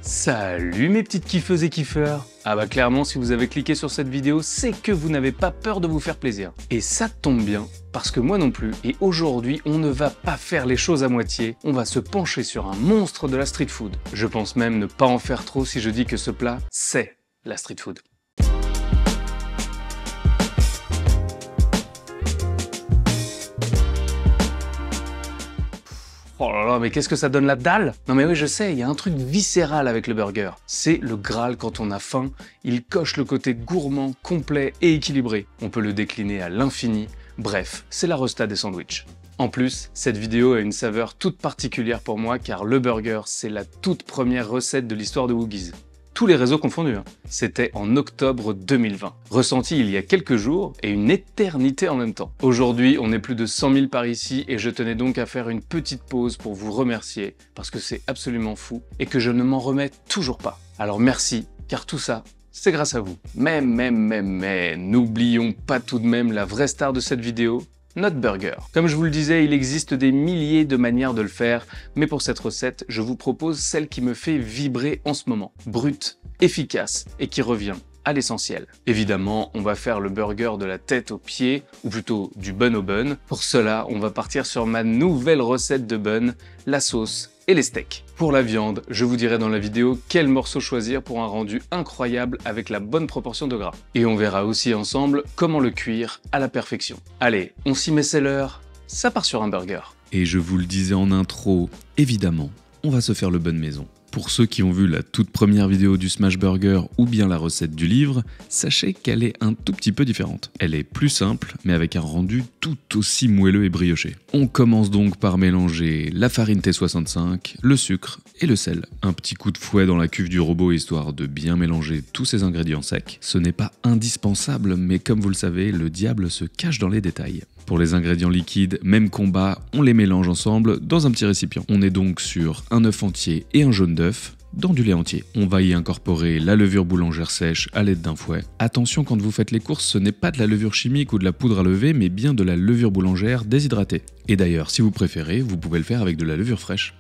Salut mes petites kiffeuses et kiffeurs. Ah bah clairement, si vous avez cliqué sur cette vidéo, c'est que vous n'avez pas peur de vous faire plaisir. Et ça tombe bien, parce que moi non plus, et aujourd'hui, on ne va pas faire les choses à moitié, on va se pencher sur un monstre de la street food. Je pense même ne pas en faire trop si je dis que ce plat, c'est la street food. Oh là là, mais qu'est-ce que ça donne la dalle? Non mais oui, je sais, il y a un truc viscéral avec le burger. C'est le Graal quand on a faim, il coche le côté gourmand, complet et équilibré. On peut le décliner à l'infini, bref, c'est la resta des sandwichs. En plus, cette vidéo a une saveur toute particulière pour moi car le burger, c'est la toute première recette de l'histoire de Woogies. Tous les réseaux confondus. C'était en octobre 2020. Ressenti il y a quelques jours et une éternité en même temps. Aujourd'hui, on est plus de 100 000 par ici et je tenais donc à faire une petite pause pour vous remercier parce que c'est absolument fou et que je ne m'en remets toujours pas. Alors merci, car tout ça, c'est grâce à vous. Mais n'oublions pas tout de même la vraie star de cette vidéo, notre burger. Comme je vous le disais, il existe des milliers de manières de le faire, mais pour cette recette, je vous propose celle qui me fait vibrer en ce moment. Brute, efficace et qui revient à l'essentiel. Évidemment, on va faire le burger de la tête aux pieds, ou plutôt du bun au bun. Pour cela, on va partir sur ma nouvelle recette de bun, la sauce et les steaks. Pour la viande, je vous dirai dans la vidéo quel morceau choisir pour un rendu incroyable avec la bonne proportion de gras. Et on verra aussi ensemble comment le cuire à la perfection. Allez, on s'y met, c'est l'heure, ça part sur un burger. Et je vous le disais en intro, évidemment, on va se faire le bun maison. Pour ceux qui ont vu la toute première vidéo du Smash Burger ou bien la recette du livre, sachez qu'elle est un tout petit peu différente. Elle est plus simple, mais avec un rendu tout aussi moelleux et brioché. On commence donc par mélanger la farine T65, le sucre et le sel. Un petit coup de fouet dans la cuve du robot histoire de bien mélanger tous ces ingrédients secs. Ce n'est pas indispensable, mais comme vous le savez, le diable se cache dans les détails. Pour les ingrédients liquides, même combat, on les mélange ensemble dans un petit récipient. On est donc sur un œuf entier et un jaune d'œuf dans du lait entier. On va y incorporer la levure boulangère sèche à l'aide d'un fouet. Attention, quand vous faites les courses, ce n'est pas de la levure chimique ou de la poudre à lever, mais bien de la levure boulangère déshydratée. Et d'ailleurs, si vous préférez, vous pouvez le faire avec de la levure fraîche.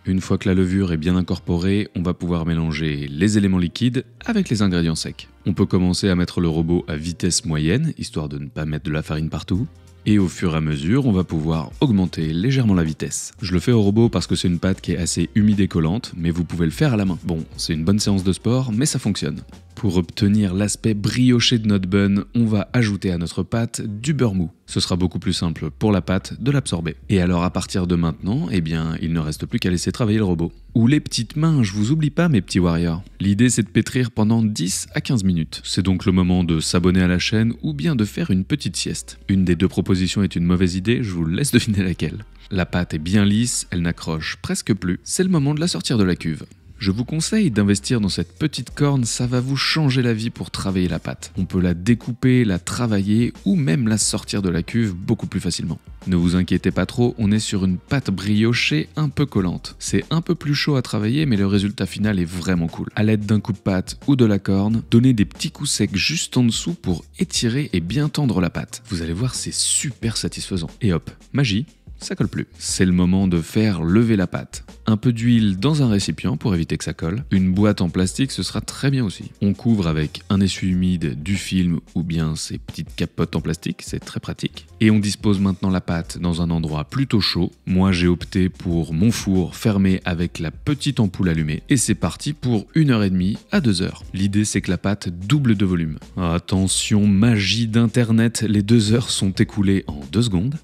Une fois que la levure est bien incorporée, on va pouvoir mélanger les éléments liquides avec les ingrédients secs. On peut commencer à mettre le robot à vitesse moyenne, histoire de ne pas mettre de la farine partout. Et au fur et à mesure, on va pouvoir augmenter légèrement la vitesse. Je le fais au robot parce que c'est une pâte qui est assez humide et collante, mais vous pouvez le faire à la main. Bon, c'est une bonne séance de sport, mais ça fonctionne. Pour obtenir l'aspect brioché de notre bun, on va ajouter à notre pâte du beurre mou. Ce sera beaucoup plus simple pour la pâte de l'absorber. Et alors à partir de maintenant, eh bien, il ne reste plus qu'à laisser travailler le robot. Ou les petites mains, je vous oublie pas mes petits warriors. L'idée c'est de pétrir pendant 10 à 15 minutes. C'est donc le moment de s'abonner à la chaîne ou bien de faire une petite sieste. Une des deux propositions est une mauvaise idée, je vous laisse deviner laquelle. La pâte est bien lisse, elle n'accroche presque plus. C'est le moment de la sortir de la cuve. Je vous conseille d'investir dans cette petite corne, ça va vous changer la vie pour travailler la pâte. On peut la découper, la travailler ou même la sortir de la cuve beaucoup plus facilement. Ne vous inquiétez pas trop, on est sur une pâte briochée un peu collante. C'est un peu plus chaud à travailler mais le résultat final est vraiment cool. À l'aide d'un coupe-pâte ou de la corne, donnez des petits coups secs juste en dessous pour étirer et bien tendre la pâte. Vous allez voir, c'est super satisfaisant. Et hop, magie, ça colle plus. C'est le moment de faire lever la pâte. Un peu d'huile dans un récipient pour éviter que ça colle. Une boîte en plastique, ce sera très bien aussi. On couvre avec un essuie humide, du film ou bien ces petites capotes en plastique, c'est très pratique. Et on dispose maintenant la pâte dans un endroit plutôt chaud. Moi, j'ai opté pour mon four fermé avec la petite ampoule allumée. Et c'est parti pour 1h30 à 2h. L'idée, c'est que la pâte double de volume. Attention, magie d'internet, les 2 heures sont écoulées en 2 secondes.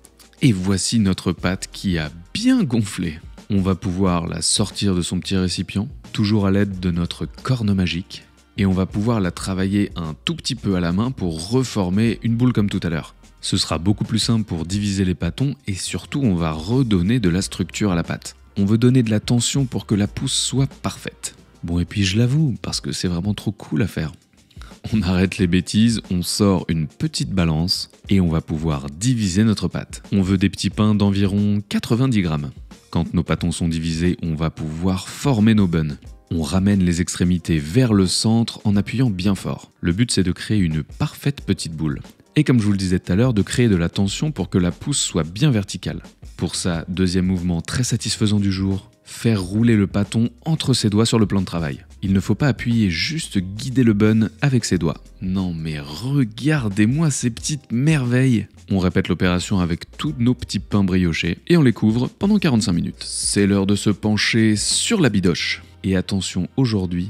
Et voici notre pâte qui a bien gonflé. On va pouvoir la sortir de son petit récipient, toujours à l'aide de notre corne magique, et on va pouvoir la travailler un tout petit peu à la main pour reformer une boule comme tout à l'heure. Ce sera beaucoup plus simple pour diviser les pâtons et surtout on va redonner de la structure à la pâte. On veut donner de la tension pour que la pousse soit parfaite. Bon, et puis je l'avoue, parce que c'est vraiment trop cool à faire. On arrête les bêtises, on sort une petite balance et on va pouvoir diviser notre pâte. On veut des petits pains d'environ 90 grammes. Quand nos pâtons sont divisés, on va pouvoir former nos buns. On ramène les extrémités vers le centre en appuyant bien fort. Le but c'est de créer une parfaite petite boule. Et comme je vous le disais tout à l'heure, de créer de la tension pour que la pousse soit bien verticale. Pour ça, deuxième mouvement très satisfaisant du jour, faire rouler le pâton entre ses doigts sur le plan de travail. Il ne faut pas appuyer, juste guider le bun avec ses doigts. Non mais regardez-moi ces petites merveilles! On répète l'opération avec tous nos petits pains briochés et on les couvre pendant 45 minutes. C'est l'heure de se pencher sur la bidoche. Et attention, aujourd'hui,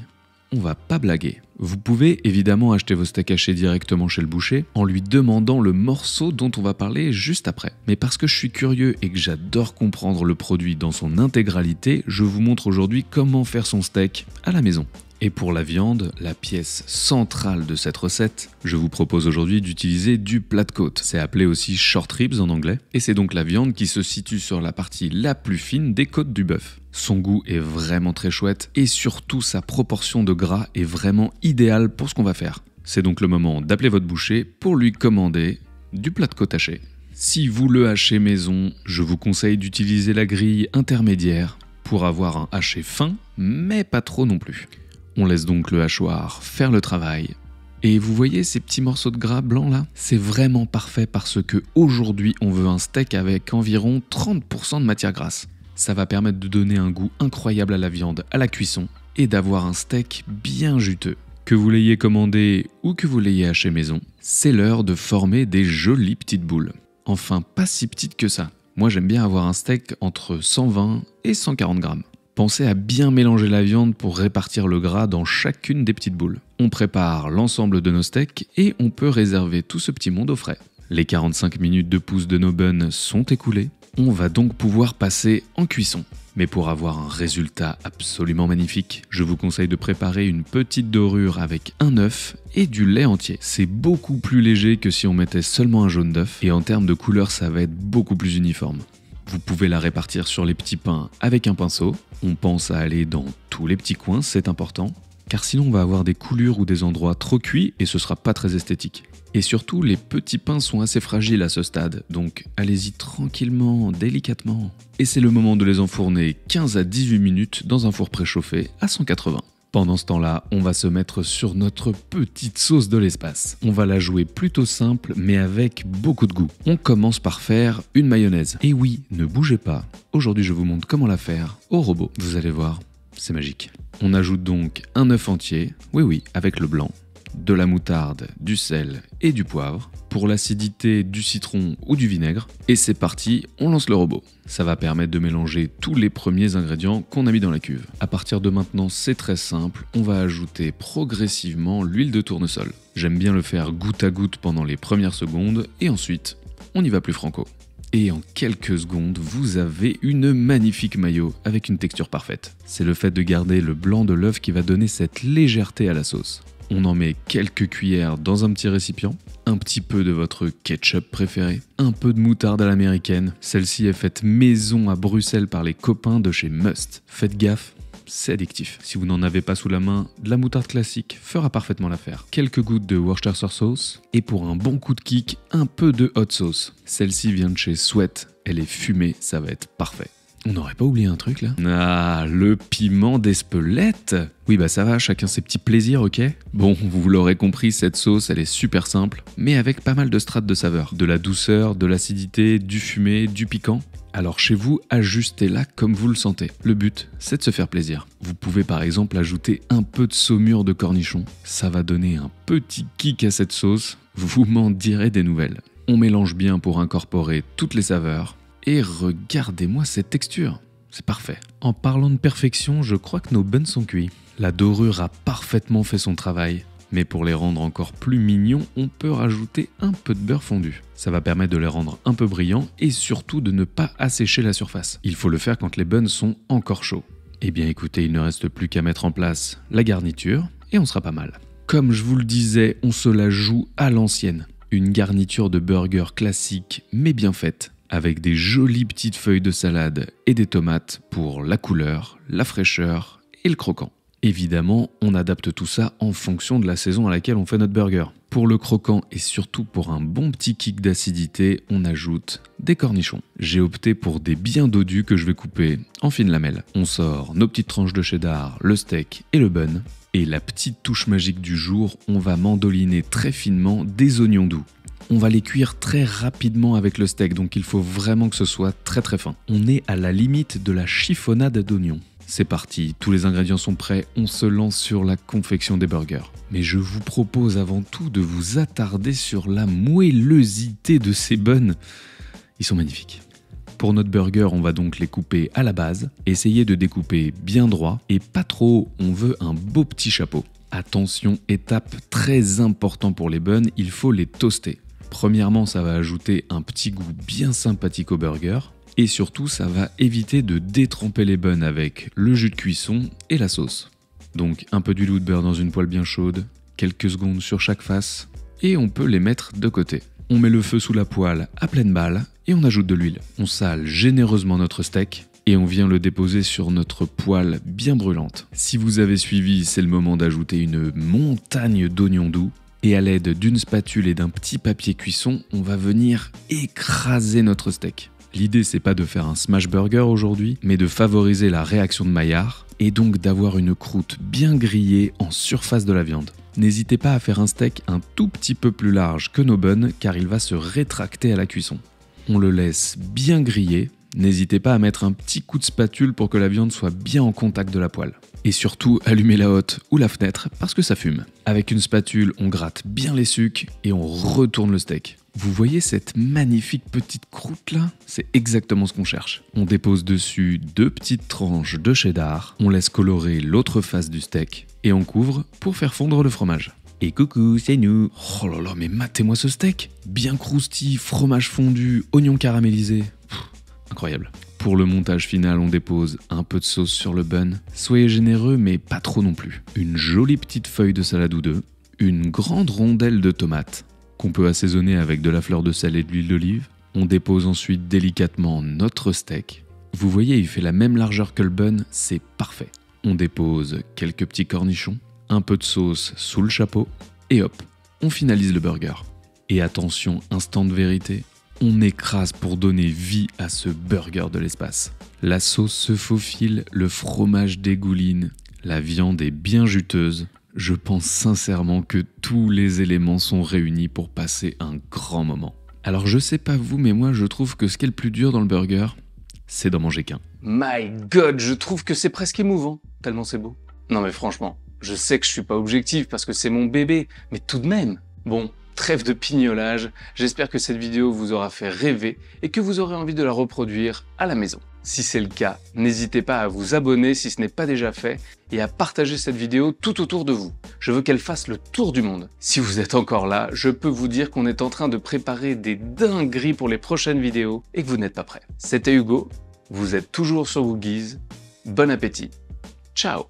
on va pas blaguer. Vous pouvez évidemment acheter vos steaks hachés directement chez le boucher en lui demandant le morceau dont on va parler juste après. Mais parce que je suis curieux et que j'adore comprendre le produit dans son intégralité, je vous montre aujourd'hui comment faire son steak à la maison. Et pour la viande, la pièce centrale de cette recette, je vous propose aujourd'hui d'utiliser du plat de côte. C'est appelé aussi short ribs en anglais, et c'est donc la viande qui se situe sur la partie la plus fine des côtes du bœuf. Son goût est vraiment très chouette, et surtout sa proportion de gras est vraiment idéale pour ce qu'on va faire. C'est donc le moment d'appeler votre boucher pour lui commander du plat de côte haché. Si vous le hachez maison, je vous conseille d'utiliser la grille intermédiaire pour avoir un haché fin, mais pas trop non plus. On laisse donc le hachoir faire le travail. Et vous voyez ces petits morceaux de gras blanc là? C'est vraiment parfait parce que aujourd'hui on veut un steak avec environ 30% de matière grasse. Ça va permettre de donner un goût incroyable à la viande à la cuisson et d'avoir un steak bien juteux. Que vous l'ayez commandé ou que vous l'ayez haché maison, c'est l'heure de former des jolies petites boules. Enfin pas si petites que ça. Moi j'aime bien avoir un steak entre 120 et 140 grammes. Pensez à bien mélanger la viande pour répartir le gras dans chacune des petites boules. On prépare l'ensemble de nos steaks et on peut réserver tout ce petit monde au frais. Les 45 minutes de pouce de nos buns sont écoulées. On va donc pouvoir passer en cuisson. Mais pour avoir un résultat absolument magnifique, je vous conseille de préparer une petite dorure avec un œuf et du lait entier. C'est beaucoup plus léger que si on mettait seulement un jaune d'œuf et en termes de couleur, ça va être beaucoup plus uniforme. Vous pouvez la répartir sur les petits pains avec un pinceau. On pense à aller dans tous les petits coins, c'est important, car sinon on va avoir des coulures ou des endroits trop cuits et ce sera pas très esthétique. Et surtout, les petits pains sont assez fragiles à ce stade, donc allez-y tranquillement, délicatement. Et c'est le moment de les enfourner 15 à 18 minutes dans un four préchauffé à 180. Pendant ce temps-là, on va se mettre sur notre petite sauce de l'espace. On va la jouer plutôt simple, mais avec beaucoup de goût. On commence par faire une mayonnaise. Et oui, ne bougez pas. Aujourd'hui, je vous montre comment la faire au robot. Vous allez voir, c'est magique. On ajoute donc un œuf entier, oui, avec le blanc, de la moutarde, du sel et du poivre, pour l'acidité du citron ou du vinaigre, et c'est parti, on lance le robot. Ça va permettre de mélanger tous les premiers ingrédients qu'on a mis dans la cuve. À partir de maintenant, c'est très simple, on va ajouter progressivement l'huile de tournesol. J'aime bien le faire goutte à goutte pendant les premières secondes, et ensuite, on y va plus franco. Et en quelques secondes, vous avez une magnifique mayo avec une texture parfaite. C'est le fait de garder le blanc de l'œuf qui va donner cette légèreté à la sauce. On en met quelques cuillères dans un petit récipient, un petit peu de votre ketchup préféré, un peu de moutarde à l'américaine. Celle-ci est faite maison à Bruxelles par les copains de chez Must. Faites gaffe, c'est addictif. Si vous n'en avez pas sous la main, de la moutarde classique fera parfaitement l'affaire. Quelques gouttes de Worcestershire sauce et pour un bon coup de kick, un peu de hot sauce. Celle-ci vient de chez Sweat, elle est fumée, ça va être parfait. On n'aurait pas oublié un truc là? Ah, le piment d'Espelette! Oui bah ça va, chacun ses petits plaisirs, ok? Bon, vous l'aurez compris, cette sauce elle est super simple, mais avec pas mal de strates de saveurs. De la douceur, de l'acidité, du fumé, du piquant. Alors chez vous, ajustez-la comme vous le sentez. Le but, c'est de se faire plaisir. Vous pouvez par exemple ajouter un peu de saumure de cornichon. Ça va donner un petit kick à cette sauce, vous m'en direz des nouvelles. On mélange bien pour incorporer toutes les saveurs. Et regardez-moi cette texture, c'est parfait. En parlant de perfection, je crois que nos buns sont cuits. La dorure a parfaitement fait son travail, mais pour les rendre encore plus mignons, on peut rajouter un peu de beurre fondu. Ça va permettre de les rendre un peu brillants et surtout de ne pas assécher la surface. Il faut le faire quand les buns sont encore chauds. Eh bien écoutez, il ne reste plus qu'à mettre en place la garniture et on sera pas mal. Comme je vous le disais, on se la joue à l'ancienne. Une garniture de burger classique mais bien faite, avec des jolies petites feuilles de salade et des tomates pour la couleur, la fraîcheur et le croquant. Évidemment, on adapte tout ça en fonction de la saison à laquelle on fait notre burger. Pour le croquant et surtout pour un bon petit kick d'acidité, on ajoute des cornichons. J'ai opté pour des bien dodus que je vais couper en fines lamelles. On sort nos petites tranches de cheddar, le steak et le bun. Et la petite touche magique du jour, on va mandoliner très finement des oignons doux. On va les cuire très rapidement avec le steak, donc il faut vraiment que ce soit très très fin. On est à la limite de la chiffonnade d'oignons. C'est parti, tous les ingrédients sont prêts, on se lance sur la confection des burgers. Mais je vous propose avant tout de vous attarder sur la moellosité de ces buns. Ils sont magnifiques. Pour notre burger, on va donc les couper à la base, essayer de découper bien droit et pas trop haut, on veut un beau petit chapeau. Attention, étape très importante pour les buns, il faut les toaster. Premièrement, ça va ajouter un petit goût bien sympathique au burger. Et surtout, ça va éviter de détremper les buns avec le jus de cuisson et la sauce. Donc un peu d'huile ou de beurre dans une poêle bien chaude, quelques secondes sur chaque face, et on peut les mettre de côté. On met le feu sous la poêle à pleine balle et on ajoute de l'huile. On sale généreusement notre steak et on vient le déposer sur notre poêle bien brûlante. Si vous avez suivi, c'est le moment d'ajouter une montagne d'oignons doux. Et à l'aide d'une spatule et d'un petit papier cuisson, on va venir écraser notre steak. L'idée, c'est pas de faire un smash burger aujourd'hui, mais de favoriser la réaction de Maillard et donc d'avoir une croûte bien grillée en surface de la viande. N'hésitez pas à faire un steak un tout petit peu plus large que nos buns car il va se rétracter à la cuisson. On le laisse bien griller. N'hésitez pas à mettre un petit coup de spatule pour que la viande soit bien en contact de la poêle. Et surtout, allumez la hotte ou la fenêtre parce que ça fume. Avec une spatule, on gratte bien les sucs et on retourne le steak. Vous voyez cette magnifique petite croûte là? C'est exactement ce qu'on cherche. On dépose dessus 2 petites tranches de cheddar, on laisse colorer l'autre face du steak et on couvre pour faire fondre le fromage. Et coucou, c'est nous. Oh là là, mais matez-moi ce steak. Bien croustillant, fromage fondu, oignons caramélisés. Incroyable. Pour le montage final, on dépose un peu de sauce sur le bun. Soyez généreux, mais pas trop non plus. Une jolie petite feuille de salade ou deux. Une grande rondelle de tomate, qu'on peut assaisonner avec de la fleur de sel et de l'huile d'olive. On dépose ensuite délicatement notre steak. Vous voyez, il fait la même largeur que le bun, c'est parfait. On dépose quelques petits cornichons, un peu de sauce sous le chapeau, et hop, on finalise le burger. Et attention, instant de vérité, on écrase pour donner vie à ce burger de l'espace. La sauce se faufile, le fromage dégouline, la viande est bien juteuse. Je pense sincèrement que tous les éléments sont réunis pour passer un grand moment. Alors je sais pas vous, mais moi je trouve que ce qui est le plus dur dans le burger, c'est d'en manger qu'un. My God, je trouve que c'est presque émouvant, tellement c'est beau. Non mais franchement, je sais que je suis pas objectif parce que c'est mon bébé, mais tout de même. Bon, trêve de pignolage, j'espère que cette vidéo vous aura fait rêver et que vous aurez envie de la reproduire à la maison. Si c'est le cas, n'hésitez pas à vous abonner si ce n'est pas déjà fait et à partager cette vidéo tout autour de vous. Je veux qu'elle fasse le tour du monde. Si vous êtes encore là, je peux vous dire qu'on est en train de préparer des dingueries pour les prochaines vidéos et que vous n'êtes pas prêts. C'était Hugo, vous êtes toujours sur Woogies, bon appétit, ciao!